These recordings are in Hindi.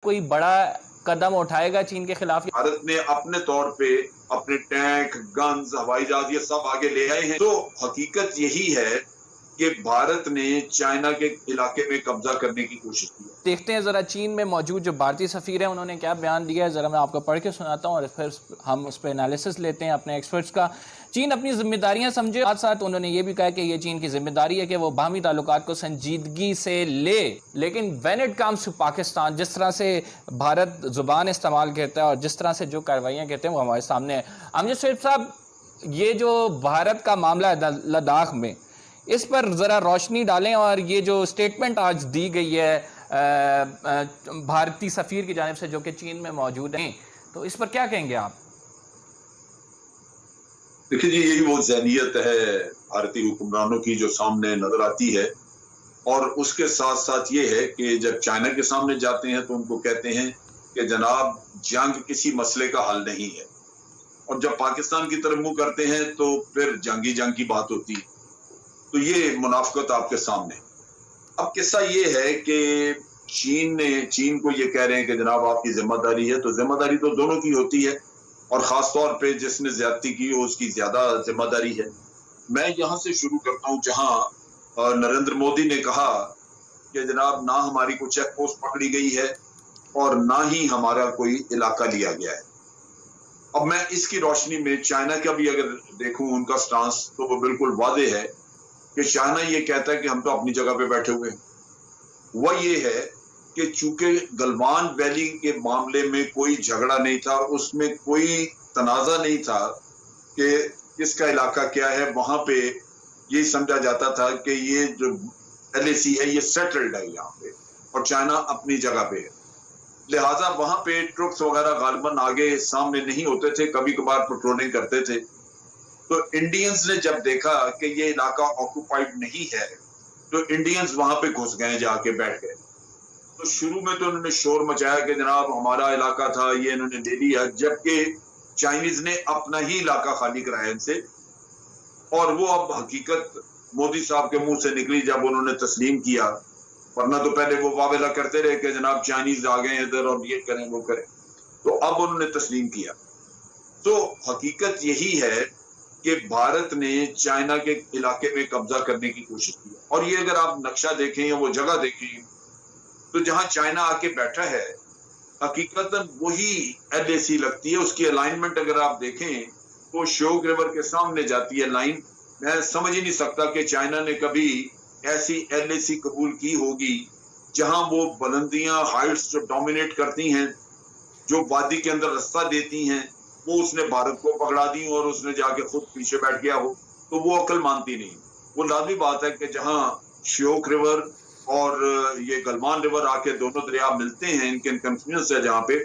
कोई बड़ा कदम उठाएगा चीन के खिलाफ? भारत ने अपने तौर पे अपने टैंक, गन्स, हवाई जहाज ये सब आगे ले आए हैं। तो हकीकत यही है कि भारत ने चाइना के इलाके में कब्जा करने की कोशिश की है। देखते हैं जरा चीन में मौजूद जो भारतीय सफीर है उन्होंने क्या बयान दिया है, जरा मैं आपको पढ़ के सुनाता हूँ और फिर हम उस पर एनालिसिस लेते हैं अपने एक्सपर्ट्स का। चीन अपनी जिम्मेदारियां समझे, साथ साथ उन्होंने ये भी कहा कि ये चीन की जिम्मेदारी है कि वो बाहमी ताल्लुकात को संजीदगी से ले, लेकिन when it comes to Pakistan, जिस तरह से भारत जुबान इस्तेमाल करता है और जिस तरह से जो कार्रवाइयाँ करते हैं वो हमारे सामने है। अमजद शरीफ साहब, ये जो भारत का मामला है लद्दाख में, इस पर ज़रा रोशनी डालें और ये जो स्टेटमेंट आज दी गई है भारतीय सफीर की जानिब से जो कि चीन में मौजूद हैं, तो इस पर क्या कहेंगे आप? देखिए जी, यही वो ज़हनियत है भारतीय हुक्मरानों की जो सामने नजर आती है, और उसके साथ साथ ये है कि जब चाइना के सामने जाते हैं तो उनको कहते हैं कि जनाब जंग किसी मसले का हल नहीं है, और जब पाकिस्तान की तरफ मुंह करते हैं तो फिर जंग की बात होती है। तो ये मुनाफिकत आपके सामने। अब किस्सा ये है कि चीन को ये कह रहे हैं कि जनाब आपकी जिम्मेदारी है, तो जिम्मेदारी तो दोनों की होती है, और खास तौर पे जिसने ज्यादती की हो उसकी ज्यादा जिम्मेदारी है। मैं यहाँ से शुरू करता हूँ जहाँ नरेंद्र मोदी ने कहा कि जनाब ना हमारी कोई चेक पोस्ट पकड़ी गई है और ना ही हमारा कोई इलाका लिया गया है। अब मैं इसकी रोशनी में चाइना का भी अगर देखूं उनका स्टांस, तो वो बिल्कुल वादे है कि चाइना ये कहता है कि हम तो अपनी जगह पे बैठे हुए हैं। वह ये है कि चूंकि गलवान वैली के मामले में कोई झगड़ा नहीं था, उसमें कोई तनाजा नहीं था कि किसका इलाका क्या है, वहां पे ये समझा जाता था कि ये जो LAC है ये सेटल्ड है यहाँ पे और चाइना अपनी जगह पे है। लिहाजा वहां पे ट्रुप्स वगैरह गालिबन आगे सामने नहीं होते थे, कभी कभार पेट्रोलिंग करते थे। तो इंडियंस ने जब देखा कि ये इलाका ऑक्युपाइड नहीं है, तो इंडियंस वहां पे घुस गए, जाके बैठ गए। तो शुरू में तो उन्होंने शोर मचाया कि जनाब हमारा इलाका था, ये इन्होंने ले लिया, जबकि चाइनीज ने अपना ही इलाका खाली कराया इनसे। और वो अब हकीकत मोदी साहब के मुंह से निकली जब उन्होंने तस्लीम किया, वरना तो पहले वो वावेला करते रहे कि जनाब चाइनीज आ गए इधर और ये करें वो करें। तो अब उन्होंने तस्लीम किया। तो हकीकत यही है कि भारत ने चाइना के इलाके में कब्जा करने की कोशिश की, और ये अगर आप नक्शा देखें या वो जगह देखें, तो जहां चाइना आके बैठा है हकीकतन वही LAC लगती है। उसकी अलाइनमेंट अगर आप देखें तो श्योक रिवर के सामने जाती है लाइन। मैं समझ ही नहीं सकता कि चाइना ने कभी ऐसी LAC कबूल की होगी जहां वो बुलंदियां, हाइट्स जो डोमिनेट करती हैं, जो वादी के अंदर रास्ता देती हैं, वो उसने भारत को पकड़ा दी और उसने जाके खुद पीछे बैठ गया हो, तो वो अकल मानती नहीं। वो लाजमी बात है कि जहां श्योक रिवर और ये गलवान रिवर आके दोनों दरिया मिलते हैं, इनके कन्फ्लुएंस है जहां पे,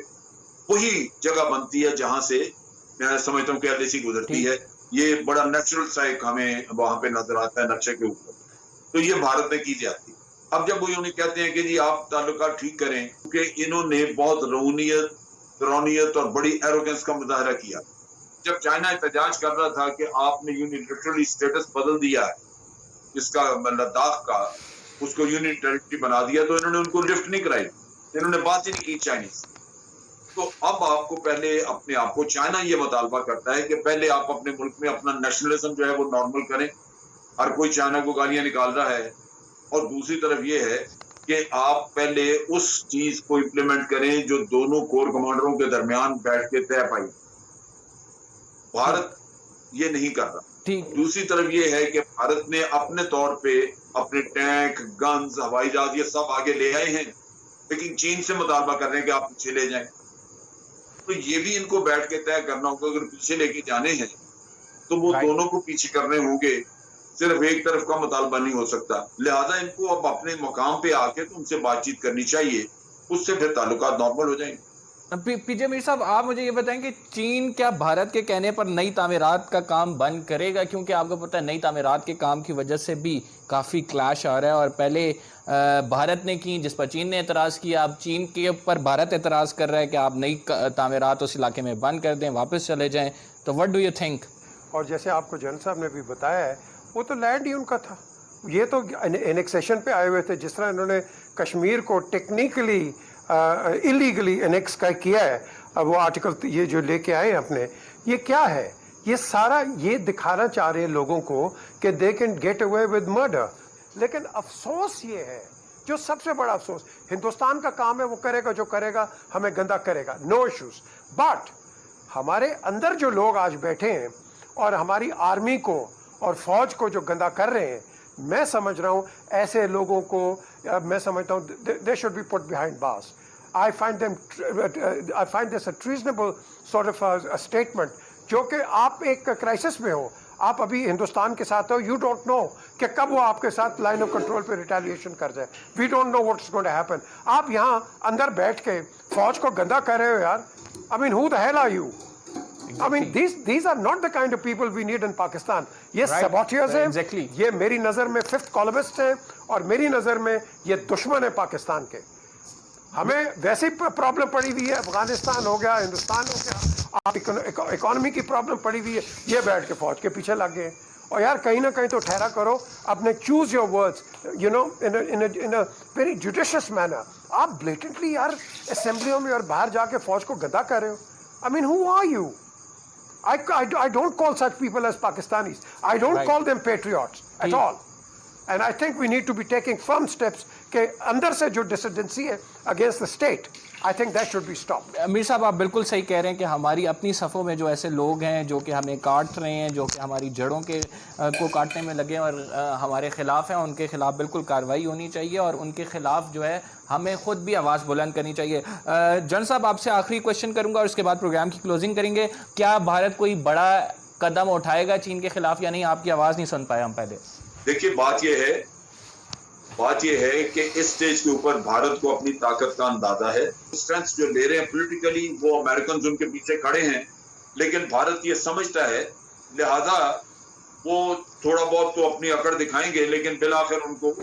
वही जगह बनती है जहां से मैं समझता हूँ कि LAC गुजरती है। ये बड़ा नेचुरल सा एक हमें वहां पे नजर आता है नक्शे के ऊपर। तो ये भारत ने की जाती है। अब जब वो उन्हें कहते हैं कि जी आप ताल्लुकात ठीक करें, क्योंकि इन्होंने बहुत रौनियत और बड़ी एरोगेंस का मुजाहरा किया। जब चाइना एहतजाज कर रहा था कि आपने यूनिलैटरली स्टेटस बदल दिया है इसका, लद्दाख का, उसको यूनियन टेरिटरी बना दिया, तो इन्होंने उनको लिफ्ट नहीं कराई, इन्होंने बात ही नहीं की चाइनीज। तो अब आपको पहले अपने आप को, चाइना ये मुतालबा करता है कि पहले आप अपने मुल्क में अपना नेशनलिज्म जो है वो नॉर्मल करें। हर कोई चाइना को गालियां निकाल रहा है, और दूसरी तरफ ये है कि आप पहले उस चीज को इम्प्लीमेंट करें जो दोनों कोर कमांडरों के दरमियान बैठ के तय पाई। भारत ये नहीं कर रहा। दूसरी तरफ ये है कि भारत ने अपने तौर पे अपने टैंक, गन्स, हवाई जहाज ये सब आगे ले आए हैं, लेकिन चीन से मुतालबा कर रहे हैं कि आप पीछे ले जाएं। तो ये भी इनको बैठ के तय करना होगा, अगर पीछे लेके जाने हैं तो वो दोनों को पीछे करने होंगे, सिर्फ एक तरफ का मुतालबा नहीं हो सकता। लिहाजा इनको अब अपने मकाम पे आके तो उनसे बातचीत करनी चाहिए, उससे फिर ताल्लुकात नॉर्मल हो जाएंगे। पीजे मीर साहब, आप मुझे ये बताएं कि चीन क्या भारत के कहने पर नई तामीरात का काम बंद करेगा? क्योंकि आपको पता है नई तामीरात के काम की वजह से भी काफ़ी क्लैश आ रहा है, और पहले भारत ने की जिस पर चीन ने एतराज़ किया, अब चीन के ऊपर भारत एतराज़ कर रहा है कि आप नई तामीरात उस इलाके में बंद कर दें, वापस चले जाएँ। तो व्हाट डू यू थिंक? और जैसे आपको जन साहब ने भी बताया है, वो तो लैंड ही उनका था, ये तो एनेक्सेशन पे आए हुए थे। जिस तरह इन्होंने कश्मीर को टेक्निकली इलीगली एनेक्स का किया है, वो आर्टिकल ये जो लेके आए हैं अपने, ये क्या है? ये सारा ये दिखाना चाह रहे हैं लोगों को कि they can get away with murder. लेकिन अफसोस ये है, जो सबसे बड़ा अफसोस, हिंदुस्तान का काम है, वो करेगा जो करेगा, हमें गंदा करेगा, नो इश्यूज। बट हमारे अंदर जो लोग आज बैठे हैं और हमारी आर्मी को और फौज को जो गंदा कर रहे हैं, मैं समझ रहा हूँ ऐसे लोगों को, मैं समझता हूँ they should be put behind bars. I find this a treasonable sort of a statement, जो कि आप एक क्राइसिस में हो, आप अभी हिंदुस्तान के साथ हो, यू डोंट नो कि कब वो आपके साथ लाइन ऑफ कंट्रोल पे रिटेलिएशन कर जाए, we don't know what's going to happen. आप यहाँ अंदर बैठ के फौज को गंदा कर रहे हो यार। I mean, who the hell are you? I mean, these are not the kind of people we need in Pakistan. ये saboteurs हैं, exactly. ये मेरी नज़र में फिफ्थ कॉलमिस्ट हैं, और मेरी नज़र में ये दुश्मन है पाकिस्तान के। हमें वैसी प्रॉब्लम पड़ी हुई है, अफगानिस्तान हो गया, हिंदुस्तान हो गया, आप इकोनॉमी की प्रॉब्लम पड़ी हुई है, ये बैठ के फौज के पीछे लग गए। और यार कहीं ना कहीं तो ठहरा करो, अपने choose your words, you know, in a very judicious manner. आप ब्लेटेंटली यार असेंबलियों में और बाहर जाके फौज को गंदा कर रहे हो। I mean, who are you? I don't call such people as Pakistanis. I don't call them patriots at all. And I think we need to be taking firm steps कि अंदर से जो डिसिडेंसी है against the state, I think that should be stopped. अमीर साहब, आप बिल्कुल सही कह रहे हैं कि हमारी अपनी सफ़ों में जो ऐसे लोग हैं जो कि हमें काट रहे हैं, जो कि हमारी जड़ों के को काटने में लगे और हमारे ख़िलाफ़ हैं, उनके ख़िलाफ़ बिल्कुल कार्रवाई होनी चाहिए और उनके ख़िलाफ़ जो है हमें ख़ुद भी आवाज़ बुलंद करनी चाहिए। जन साहब, आपसे आखिरी क्वेश्चन करूँगा और उसके बाद प्रोग्राम की क्लोजिंग करेंगे। क्या भारत कोई बड़ा कदम उठाएगा चीन के ख़िलाफ़ या नहीं? आपकी आवाज़ नहीं सुन पाए हम पहले। देखिए, बात यह है कि इस स्टेज के ऊपर भारत को अपनी ताकत का अंदाजा है। स्ट्रेंथ जो ले रहे हैं पॉलिटिकली, वो अमेरिकन उनके पीछे खड़े हैं, लेकिन भारत ये समझता है, लिहाजा वो थोड़ा बहुत तो अपनी अकड़ दिखाएंगे, लेकिन बिल आखिर उनको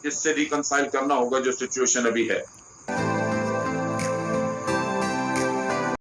इससे रिकंसाइल करना होगा जो सिचुएशन अभी है।